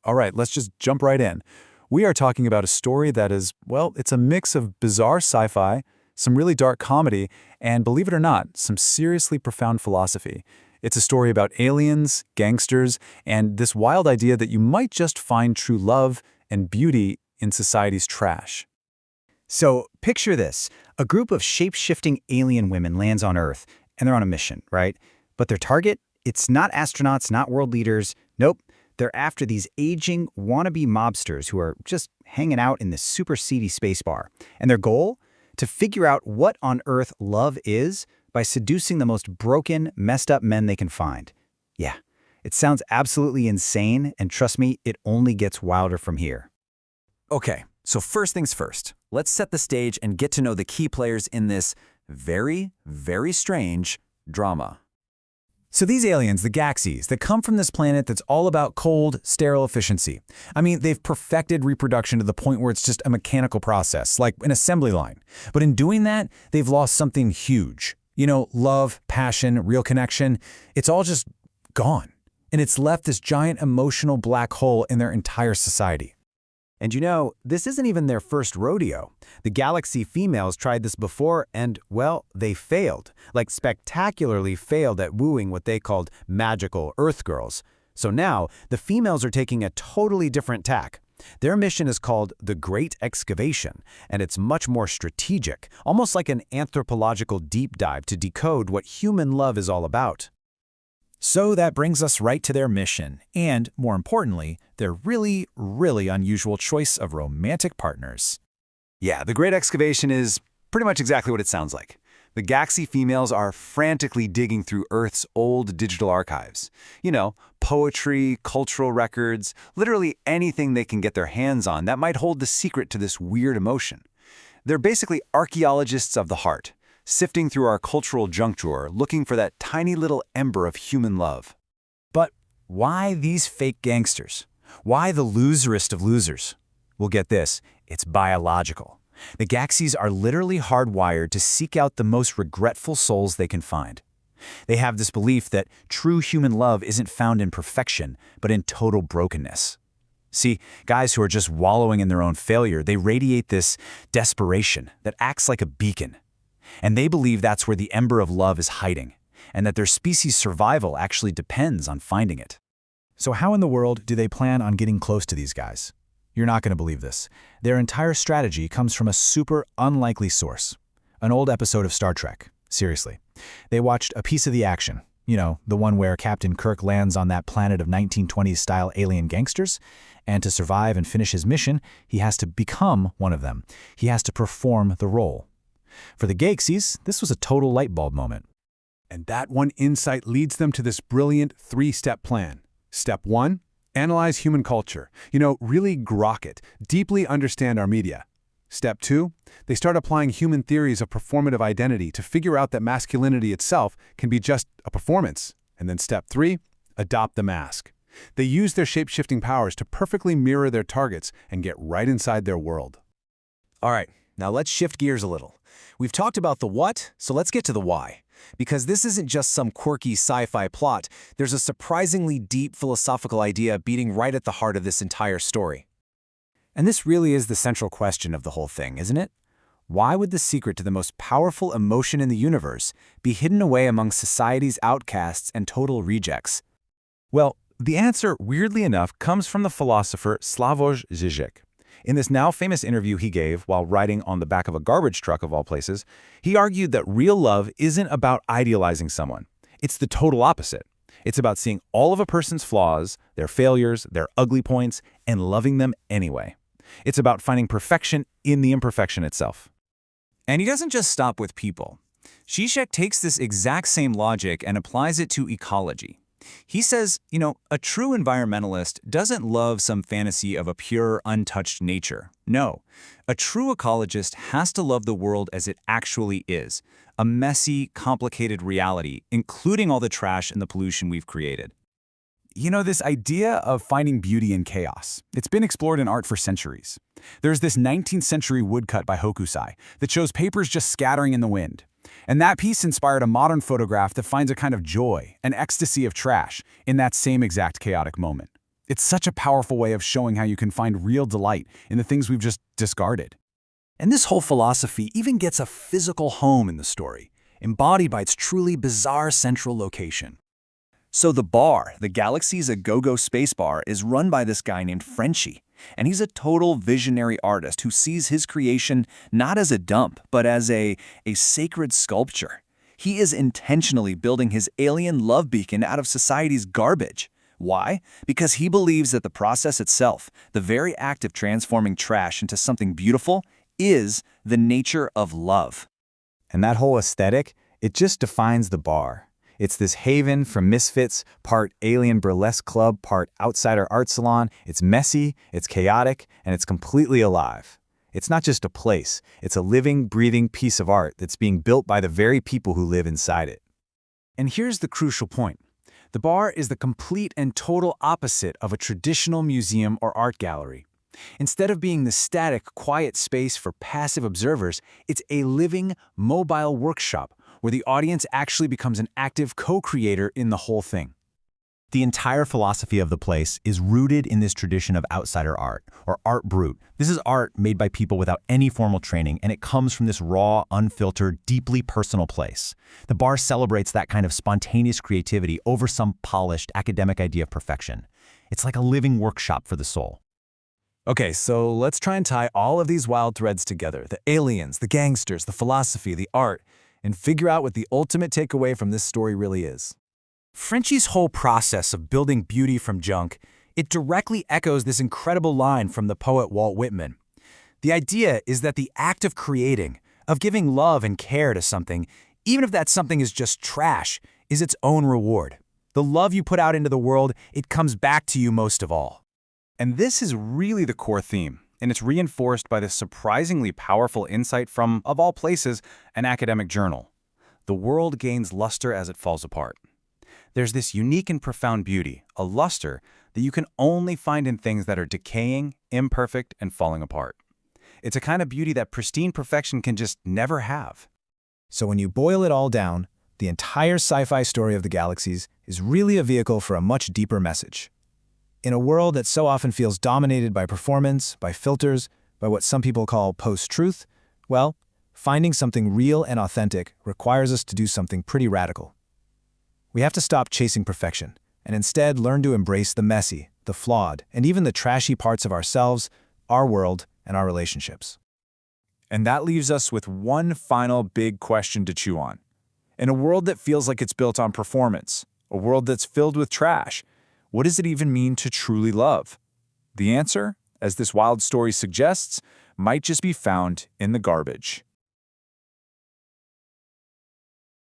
All right, let's just jump right in. We are talking about a story that is, well, it's a mix of bizarre sci-fi, some really dark comedy, and believe it or not, some seriously profound philosophy. It's a story about aliens, gangsters, and this wild idea that you might just find true love and beauty in society's trash. So picture this. A group of shape-shifting alien women lands on Earth, and they're on a mission, right? But their target? It's not astronauts, not world leaders. Nope. They're after these aging, wannabe mobsters who are just hanging out in this super seedy space bar. And their goal? To figure out what on earth love is by seducing the most broken, messed up men they can find. Yeah, it sounds absolutely insane, and trust me, it only gets wilder from here. Okay, so first things first. Let's set the stage and get to know the key players in this very, very strange drama. So these aliens, the Gaxies, that come from this planet that's all about cold, sterile efficiency. I mean, they've perfected reproduction to the point where it's just a mechanical process, like an assembly line. But in doing that, they've lost something huge. You know, love, passion, real connection. It's all just gone. And it's left this giant emotional black hole in their entire society. And you know, this isn't even their first rodeo. The Galaxy females tried this before and, well, they failed. Like spectacularly failed at wooing what they called magical Earth girls. So now, the females are taking a totally different tack. Their mission is called the Great Excavation, and it's much more strategic, almost like an anthropological deep dive to decode what human love is all about. So that brings us right to their mission, and, more importantly, their really, really unusual choice of romantic partners. Yeah, the Great Excavation is pretty much exactly what it sounds like. The Gaxie females are frantically digging through Earth's old digital archives. You know, poetry, cultural records, literally anything they can get their hands on that might hold the secret to this weird emotion. They're basically archaeologists of the heart, sifting through our cultural junk drawer, looking for that tiny little ember of human love. But why these fake gangsters? Why the loserest of losers? Well, get this, it's biological. The Gaxies are literally hardwired to seek out the most regretful souls they can find. They have this belief that true human love isn't found in perfection, but in total brokenness. See, guys who are just wallowing in their own failure, they radiate this desperation that acts like a beacon. And they believe that's where the ember of love is hiding, and that their species' survival actually depends on finding it. So how in the world do they plan on getting close to these guys? You're not going to believe this. Their entire strategy comes from a super unlikely source. An old episode of Star Trek. Seriously. They watched a piece of the action. You know, the one where Captain Kirk lands on that planet of 1920s-style alien gangsters, and to survive and finish his mission, he has to become one of them. He has to perform the role. For the Gaxies, this was a total light bulb moment. And that one insight leads them to this brilliant three-step plan. Step 1, analyze human culture. You know, really grok it, deeply understand our media. Step 2, they start applying human theories of performative identity to figure out that masculinity itself can be just a performance. And then step 3, adopt the mask. They use their shape-shifting powers to perfectly mirror their targets and get right inside their world. All right, now let's shift gears a little. We've talked about the what, so let's get to the why. Because this isn't just some quirky sci-fi plot, there's a surprisingly deep philosophical idea beating right at the heart of this entire story. And this really is the central question of the whole thing, isn't it? Why would the secret to the most powerful emotion in the universe be hidden away among society's outcasts and total rejects? Well, the answer, weirdly enough, comes from the philosopher Slavoj Žižek. In this now famous interview he gave while riding on the back of a garbage truck of all places, he argued that real love isn't about idealizing someone. It's the total opposite. It's about seeing all of a person's flaws, their failures, their ugly points, and loving them anyway. It's about finding perfection in the imperfection itself. And he doesn't just stop with people. Žižek takes this exact same logic and applies it to ecology. He says, you know, a true environmentalist doesn't love some fantasy of a pure, untouched nature. No, a true ecologist has to love the world as it actually is, a messy, complicated reality, including all the trash and the pollution we've created. You know, this idea of finding beauty in chaos, it's been explored in art for centuries. There's this 19th century woodcut by Hokusai that shows papers just scattering in the wind. And that piece inspired a modern photograph that finds a kind of joy, an ecstasy of trash, in that same exact chaotic moment. It's such a powerful way of showing how you can find real delight in the things we've just discarded. And this whole philosophy even gets a physical home in the story, embodied by its truly bizarre central location. So the bar, the Galaxy's A Go-Go Space Bar, is run by this guy named Frenchie, and he's a total visionary artist who sees his creation not as a dump, but as a sacred sculpture. He is intentionally building his alien love beacon out of society's garbage. Why? Because he believes that the process itself, the very act of transforming trash into something beautiful, is the nature of love. And that whole aesthetic, it just defines the bar. It's this haven for misfits, part alien burlesque club, part outsider art salon. It's messy, it's chaotic, and it's completely alive. It's not just a place, it's a living, breathing piece of art that's being built by the very people who live inside it. And here's the crucial point. The bar is the complete and total opposite of a traditional museum or art gallery. Instead of being the static, quiet space for passive observers, it's a living, mobile workshop where the audience actually becomes an active co-creator in the whole thing. The entire philosophy of the place is rooted in this tradition of outsider art, or art brut. This is art made by people without any formal training, and it comes from this raw, unfiltered, deeply personal place. The bar celebrates that kind of spontaneous creativity over some polished, academic idea of perfection. It's like a living workshop for the soul. Okay, so let's try and tie all of these wild threads together. The aliens, the gangsters, the philosophy, the art, and figure out what the ultimate takeaway from this story really is. Frenchie's whole process of building beauty from junk, it directly echoes this incredible line from the poet Walt Whitman. The idea is that the act of creating, of giving love and care to something, even if that something is just trash, is its own reward. The love you put out into the world, it comes back to you most of all. And this is really the core theme, and it's reinforced by this surprisingly powerful insight from, of all places, an academic journal. The world gains luster as it falls apart. There's this unique and profound beauty, a luster, that you can only find in things that are decaying, imperfect, and falling apart. It's a kind of beauty that pristine perfection can just never have. So when you boil it all down, the entire sci-fi story of the Galaxies is really a vehicle for a much deeper message. In a world that so often feels dominated by performance, by filters, by what some people call post-truth, well, finding something real and authentic requires us to do something pretty radical. We have to stop chasing perfection, and instead learn to embrace the messy, the flawed, and even the trashy parts of ourselves, our world, and our relationships. And that leaves us with one final big question to chew on. In a world that feels like it's built on performance, a world that's filled with trash, what does it even mean to truly love? The answer, as this wild story suggests, might just be found in the garbage.